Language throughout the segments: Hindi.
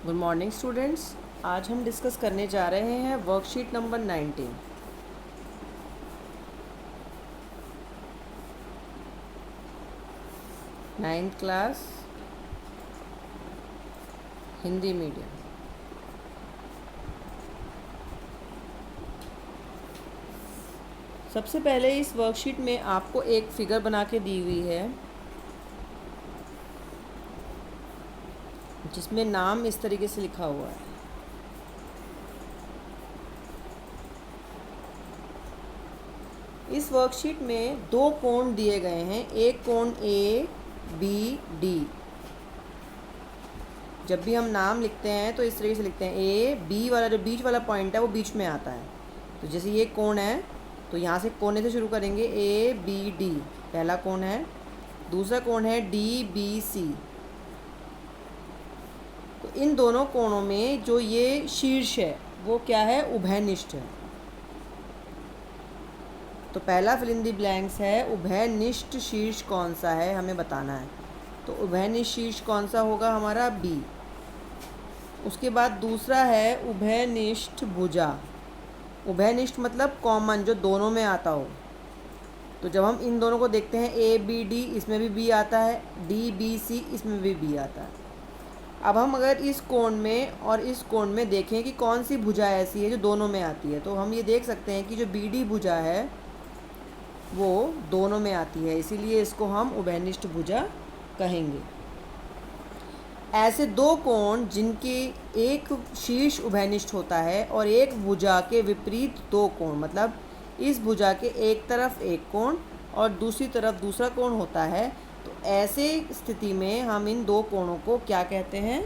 Good morning students. आज हम डिस्कस करने जा रहे हैं worksheet number 19। Ninth class Hindi medium. सबसे पहले इस वर्कशीट में आपको एक फिगर बना के दी हुई है जिसमें नाम इस तरीके से लिखा हुआ है। इस वर्कशीट में दो कोण दिए गए हैं, एक कोण ए बी डी। जब भी हम नाम लिखते हैं तो इस तरीके से लिखते हैं, ए बी वाला जो बीच वाला पॉइंट है वो बीच में आता है। तो जैसे ये कोण है तो यहाँ से कोने से शुरू करेंगे, ए बी डी पहला कोण है। दूसरा कोण है डी बी सी। तो इन दोनों कोणों में जो ये शीर्ष है वो क्या है, उभयनिष्ठ है। तो पहला फिल इन दी ब्लैंक्स है, उभयनिष्ठ शीर्ष कौन सा है हमें बताना है। तो उभयनिष्ठ शीर्ष कौन सा होगा हमारा, बी। उसके बाद दूसरा है उभयनिष्ठ भुजा। उभयनिष्ठ मतलब कॉमन, जो दोनों में आता हो। तो जब हम इन दोनों को देखते हैं, ए बी डी इसमें भी बी आता है, डी बी सी इसमें भी बी आता है। अब हम अगर इस कोण में और इस कोण में देखें कि कौन सी भुजा ऐसी है जो दोनों में आती है, तो हम ये देख सकते हैं कि जो बी डी भुजा है वो दोनों में आती है, इसीलिए इसको हम उभयनिष्ठ भुजा कहेंगे। ऐसे दो कोण जिनके एक शीर्ष उभयनिष्ठ होता है और एक भुजा के विपरीत दो कोण, मतलब इस भुजा के एक तरफ एक कोण और दूसरी तरफ दूसरा कोण होता है, तो ऐसे स्थिति में हम इन दो कोणों को क्या कहते हैं,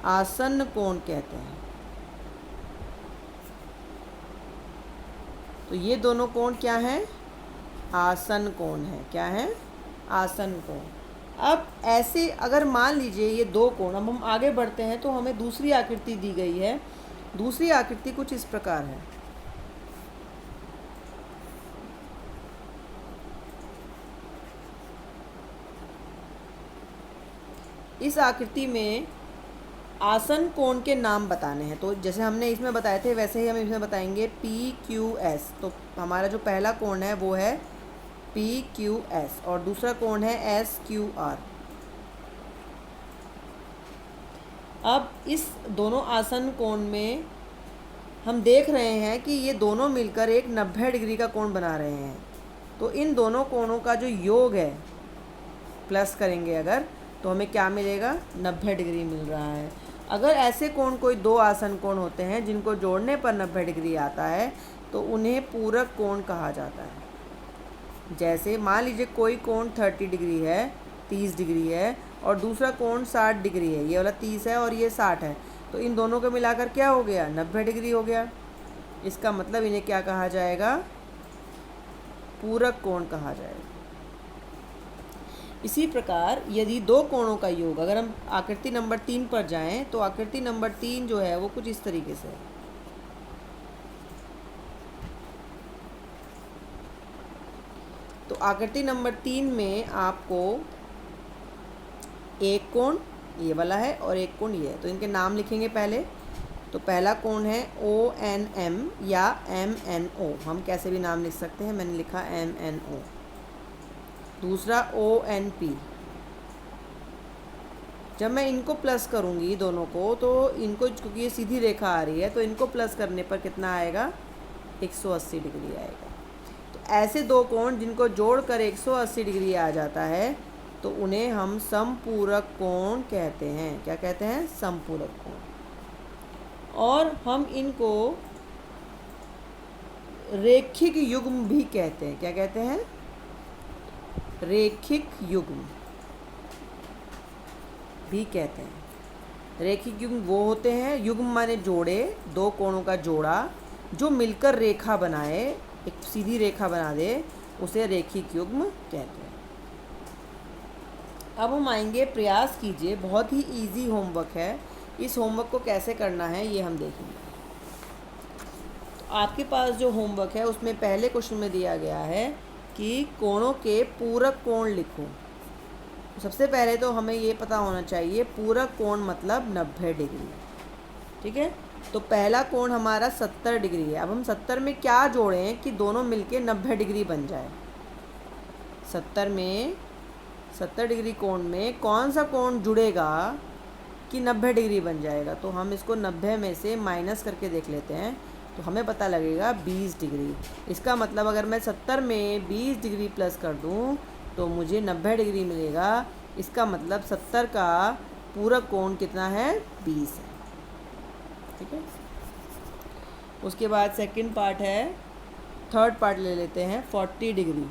आसन्न कोण कहते हैं। तो ये दोनों कोण क्या हैं, आसन्न कोण है। क्या है, आसन्न कोण। अब ऐसे अगर मान लीजिए ये दो कोण, अब हम आगे बढ़ते हैं तो हमें दूसरी आकृति दी गई है। दूसरी आकृति कुछ इस प्रकार है। इस आकृति में आसन्न कोण के नाम बताने हैं। तो जैसे हमने इसमें बताए थे वैसे ही हम इसमें बताएंगे, पी क्यू एस। तो हमारा जो पहला कोण है वो है पी क्यू एस और दूसरा कोण है एस क्यू आर। अब इस दोनों आसन्न कोण में हम देख रहे हैं कि ये दोनों मिलकर एक 90 डिग्री का कोण बना रहे हैं। तो इन दोनों कोणों का जो योग है, प्लस करेंगे अगर, तो हमें क्या मिलेगा, 90 डिग्री मिल रहा है। अगर ऐसे कोण कोई दो आसन्न कोण होते हैं जिनको जोड़ने पर 90 डिग्री आता है तो उन्हें पूरक कोण कहा जाता है। जैसे मान लीजिए कोई कोण 30 डिग्री है, 30 डिग्री है और दूसरा कोण 60 डिग्री है, ये वाला 30 है और ये 60 है, तो इन दोनों को मिलाकर क्या हो गया, 90 डिग्री हो गया। इसका मतलब इन्हें क्या कहा जाएगा, पूरक कोण कहा जाएगा। इसी प्रकार यदि दो कोणों का योग, अगर हम आकृति नंबर 3 पर जाएं तो आकृति नंबर 3 जो है वो कुछ इस तरीके से है। तो आकृति नंबर 3 में आपको एक कोण ये वाला है और एक कोण ये है, तो इनके नाम लिखेंगे पहले। तो पहला कोण है ओ एन एम या एम एन ओ, हम कैसे भी नाम लिख सकते हैं, मैंने लिखा एम एन ओ। दूसरा ओ एन पी। जब मैं इनको प्लस करूँगी दोनों को, तो इनको क्योंकि ये सीधी रेखा आ रही है तो इनको प्लस करने पर कितना आएगा, 180 डिग्री आएगा। ऐसे दो कोण जिनको जोड़कर 180 डिग्री आ जाता है तो उन्हें हम समपूरक कोण कहते हैं। क्या कहते हैं, समपूरक कोण। और हम इनको रेखिक युग्म भी कहते हैं। क्या कहते हैं, रेखिक युग्म भी कहते हैं। रेखिक युग्म वो होते हैं, युग्म माने जोड़े, दो कोणों का जोड़ा जो मिलकर रेखा बनाए, एक सीधी रेखा बना दे, उसे रेखिक युग्म कहते हैं। अब हम आएंगे, प्रयास कीजिए, बहुत ही इजी होमवर्क है। इस होमवर्क को कैसे करना है ये हम देखेंगे। तो आपके पास जो होमवर्क है उसमें पहले क्वेश्चन में दिया गया है कि कोणों के पूरक कोण लिखो। सबसे पहले तो हमें ये पता होना चाहिए पूरक कोण मतलब 90 डिग्री, ठीक है। तो पहला कोण हमारा 70 डिग्री है। अब हम 70 में क्या जोड़ें कि दोनों मिलके 90 डिग्री बन जाए। 70 डिग्री कोण में कौन सा कोण जुड़ेगा कि 90 डिग्री बन जाएगा। तो हम इसको 90 में से माइनस करके देख लेते हैं, तो हमें पता लगेगा 20 डिग्री। इसका मतलब अगर मैं 70 में 20 डिग्री प्लस कर दूं तो मुझे 90 डिग्री मिलेगा। इसका मतलब 70 का पूरक कोण कितना है, 20 है, ठीक है। उसके बाद सेकंड पार्ट है, थर्ड पार्ट ले लेते हैं 40 डिग्री।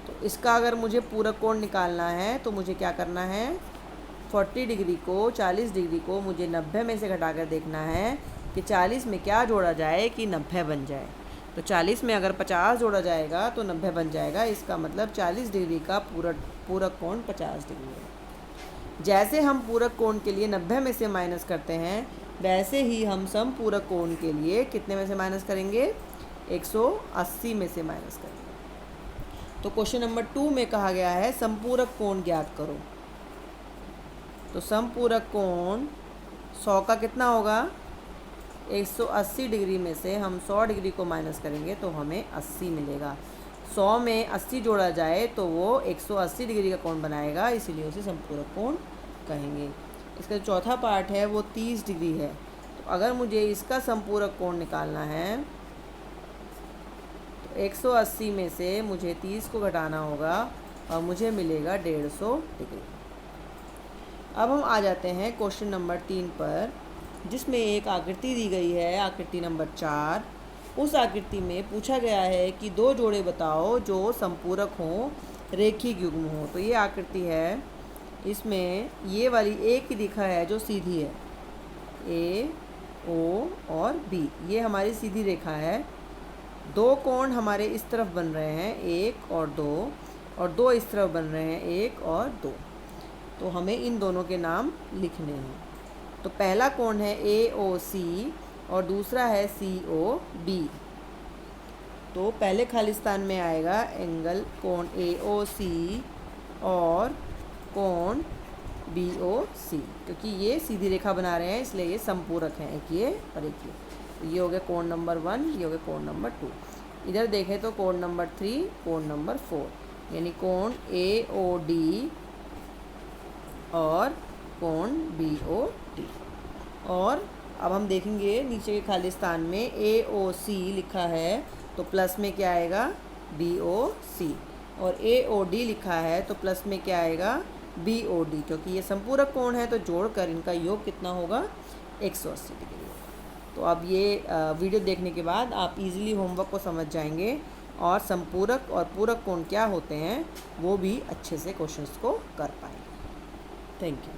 तो इसका अगर मुझे पूरक कोण निकालना है तो मुझे क्या करना है, 40 डिग्री को 40 डिग्री को मुझे 90 में से घटा कर देखना है कि 40 में क्या जोड़ा जाए कि 90 बन जाए। तो 40 में अगर 50 जोड़ा जाएगा तो 90 बन जाएगा। इसका मतलब 40 डिग्री का पूरक कोण 50 डिग्री है। जैसे हम पूरक कोण के लिए 90 में से माइनस करते हैं, वैसे ही हम समपूरक कोण के लिए कितने में से माइनस करेंगे, 180 में से माइनस करेंगे। तो क्वेश्चन नंबर 2 में कहा गया है समपूरक कोण ज्ञात करो। तो समपूरक कोण 100 का कितना होगा, 180 डिग्री में से हम 100 डिग्री को माइनस करेंगे तो हमें 80 मिलेगा। 100 में 80 जोड़ा जाए तो वो 180 डिग्री का कोण बनाएगा, इसीलिए उसे समपूरक कोण कहेंगे। इसका जो चौथा पार्ट है वो 30 डिग्री है। तो अगर मुझे इसका समपूरक कोण निकालना है तो 180 में से मुझे 30 को घटाना होगा और मुझे मिलेगा 150 डिग्री। अब हम आ जाते हैं क्वेश्चन नंबर 3 पर, जिसमें एक आकृति दी गई है, आकृति नंबर 4। उस आकृति में पूछा गया है कि दो जोड़े बताओ जो समपूरक हों, रेखिक युग्म हो। तो ये आकृति है, इसमें ये वाली एक ही रेखा है जो सीधी है, ए, ओ और बी, ये हमारी सीधी रेखा है। दो कोण हमारे इस तरफ बन रहे हैं, 1 और 2, और दो इस तरफ बन रहे हैं, 1 और 2। तो हमें इन दोनों के नाम लिखने हैं। तो पहला कोण है AOC और दूसरा है COB। तो पहले खाली स्थान में आएगा एंगल कोण AOC और कोण BOC, क्योंकि ये सीधी रेखा बना रहे हैं इसलिए ये समपूरक हैं, एक ये और एक ये। तो ये हो गया कोण नंबर 1, ये हो गया कोण नंबर 2। इधर देखें तो कोण नंबर 3, कोण नंबर 4, यानी कोण AOD और कोण BOD। और अब हम देखेंगे नीचे के खाली स्थान में AOC लिखा है तो प्लस में क्या आएगा, BOC, और AOD लिखा है तो प्लस में क्या आएगा, BOD, क्योंकि ये संपूरक कोण है तो जोड़कर इनका योग कितना होगा, 180 डिग्री। तो अब ये वीडियो देखने के बाद आप इजीली होमवर्क को समझ जाएंगे और संपूरक और पूरक कोण क्या होते हैं वो भी अच्छे से क्वेश्चंस को कर पाएंगे। Thank you.